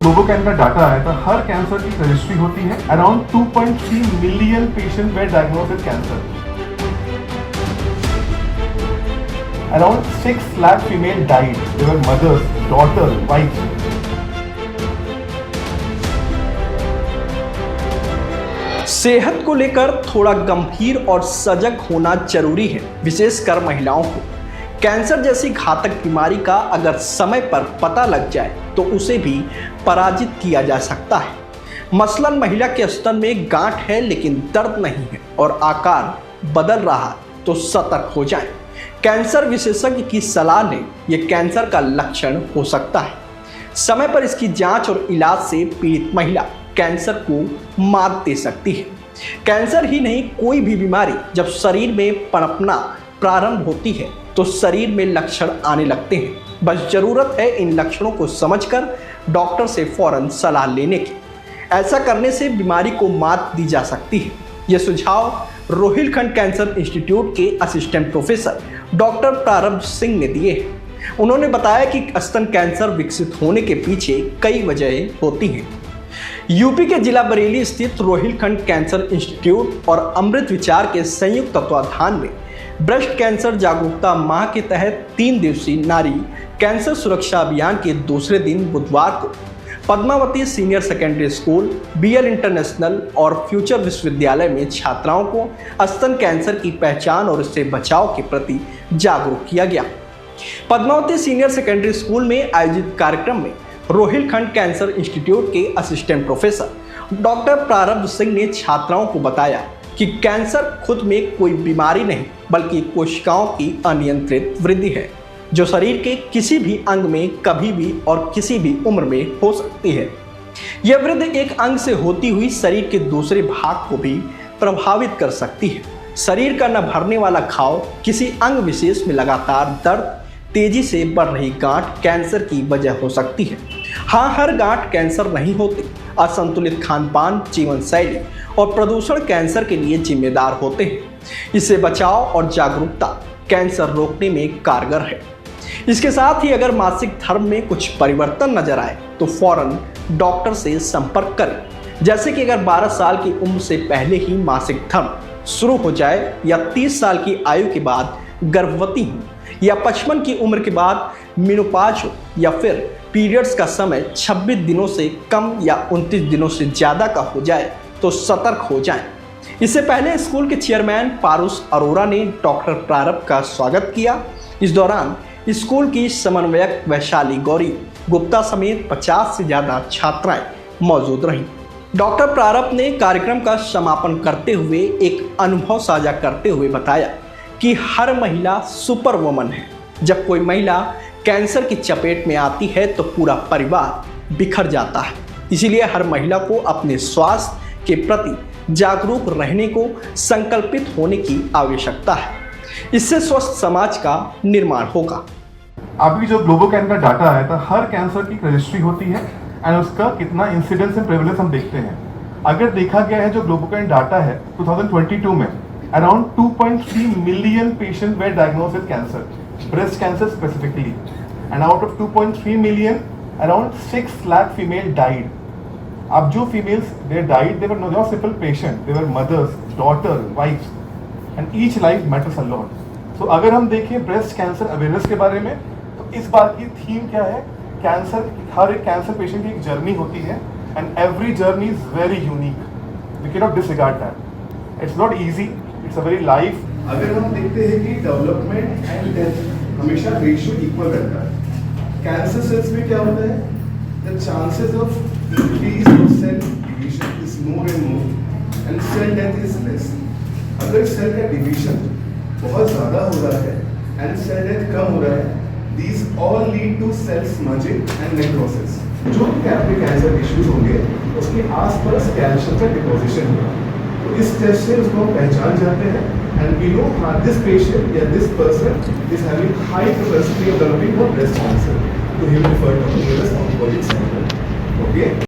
GLOBOCAN का data आया था, हर कैंसर की रजिस्ट्री होती है। Around 2.3 million patient were diagnosed with cancer. Around 6 lakh female died, their mothers, daughter, wife. सेहत को लेकर थोड़ा गंभीर और सजग होना जरूरी है, विशेषकर महिलाओं को। कैंसर जैसी घातक बीमारी का अगर समय पर पता लग जाए तो उसे भी पराजित किया जा सकता है। मसलन महिला के स्तन में गांठ है लेकिन दर्द नहीं है और आकार बदल रहा है तो सतर्क हो जाएं। कैंसर विशेषज्ञ की सलाह लें, ये कैंसर का लक्षण हो सकता है। समय पर इसकी जांच और इलाज से पीड़ित महिला कैंसर को मात दे सकती है। कैंसर ही नहीं, कोई भी बीमारी जब शरीर में पनपना प्रारंभ होती है तो शरीर में लक्षण आने लगते हैं। बस जरूरत है इन लक्षणों को समझकर डॉक्टर से फौरन सलाह लेने की। ऐसा करने से बीमारी को मात दी जा सकती है। ये सुझाव रोहिलखंड कैंसर इंस्टीट्यूट के असिस्टेंट प्रोफेसर डॉक्टर प्रारब्ध सिंह ने दिए हैं। उन्होंने बताया कि स्तन कैंसर विकसित होने के पीछे कई वजहें होती हैं। यूपी के जिला बरेली स्थित रोहिलखंड कैंसर इंस्टीट्यूट और अमृत विचार के संयुक्त तत्वाधान में ब्रेस्ट कैंसर जागरूकता माह के तहत 3 दिवसीय नारी कैंसर सुरक्षा अभियान के दूसरे दिन बुधवार को Padmavati senior secondary school, BL international और फ्यूचर विश्वविद्यालय में छात्राओं को स्तन कैंसर की पहचान और इससे बचाव के प्रति जागरूक किया गया। पद्मावती सीनियर सेकेंडरी स्कूल में आयोजित कार्यक्रम में रोहिलखंड कैंसर इंस्टीट्यूट के असिस्टेंट प्रोफेसर डॉक्टर प्रारब्ध सिंह ने छात्राओं को बताया कि कैंसर खुद में कोई बीमारी नहीं बल्कि कोशिकाओं की अनियंत्रित वृद्धि है, जो शरीर के किसी भी अंग में कभी भी और किसी भी उम्र में हो सकती है। यह वृद्धि एक अंग से होती हुई शरीर के दूसरे भाग को भी प्रभावित कर सकती है। शरीर का न भरने वाला घाव, किसी अंग विशेष में लगातार दर्द, तेजी से बढ़ रही गांठ कैंसर की वजह हो सकती है। हाँ, हर गांठ कैंसर नहीं होती। असंतुलित खानपान, जीवन शैली और प्रदूषण कैंसर के लिए जिम्मेदार होते हैं। इससे बचाव और जागरूकता कैंसर रोकने में कारगर है। इसके साथ ही अगर मासिक धर्म में कुछ परिवर्तन नजर आए तो फौरन डॉक्टर से संपर्क करें। जैसे कि अगर 12 साल की उम्र से पहले ही मासिक धर्म शुरू हो जाए या 30 साल की आयु के बाद गर्भवती हो या 55 की उम्र के बाद मेनोपॉज हो या फिर पीरियड्स का समय 26 दिनों से कम या 29 दिनों से ज़्यादा का हो जाए तो सतर्क हो जाएं। इससे पहले स्कूल के चेयरमैन पारुष अरोरा ने डॉक्टर प्रारब्ध का स्वागत किया। इस दौरान स्कूल की समन्वयक वैशाली गौरी गुप्ता समेत 50 से ज़्यादा छात्राएं मौजूद रहीं। डॉक्टर प्रारब्ध ने कार्यक्रम का समापन करते हुए एक अनुभव साझा करते हुए बताया कि हर महिला सुपर वुमन है। जब कोई महिला कैंसर की चपेट में आती है तो पूरा परिवार बिखर जाता है। इसीलिए हर महिला को अपने स्वास्थ्य के प्रति जागरूक रहने को संकल्पित होने की आवश्यकता है। इससे स्वस्थ समाज का निर्माण होगा। अभी जो ग्लोबोकैन का डाटा आया था, हर कैंसर की रजिस्ट्री होती है एंड उसका कितना इंसिडेंस एंड प्रेवलेंस हम देखते हैं। अगर देखा गया है जो ग्लोबोकैन डाटा है 2022 में around 2.3 million patient were diagnosed with cancer, breast cancer specifically, and out of 2.3 million around 6 lakh female died. अब जो females they died, they were not simple patient, they were mothers, daughter, wifes, and each life matters a lot. So अगर हम देखें breast cancer awareness के बारे में तो इस बार की थीम क्या है, कैंसर, हर एक कैंसर पेशेंट की एक जर्नी होती है and every journey is very unique. We can not disregard that. It's not easy, it's a very life. अगर हम देखते हैं कि डेवलपमेंट एंड डेथ हमेशा रेशियो इक्वल रहता है। कैंसर सेल्स में क्या होता है, the chances of increase of cell division is more and more and cell death is less. अगर सेल का डिवीजन बहुत ज़्यादा हो रहा है एंड सेल डेथ कम हो रहा है, these all lead to cell smudging and necrosis। जो भी आपके कैंसर टिश्यूज होंगे उसके आसपास कैल्शियम का डिपोजिशन होगा। तो इस टेस्ट से उसको हम पहचान जाते हैं and we know this patient या this person is having high capacity of developing breast cancer, तो he will refer to oncologic centre. Okay.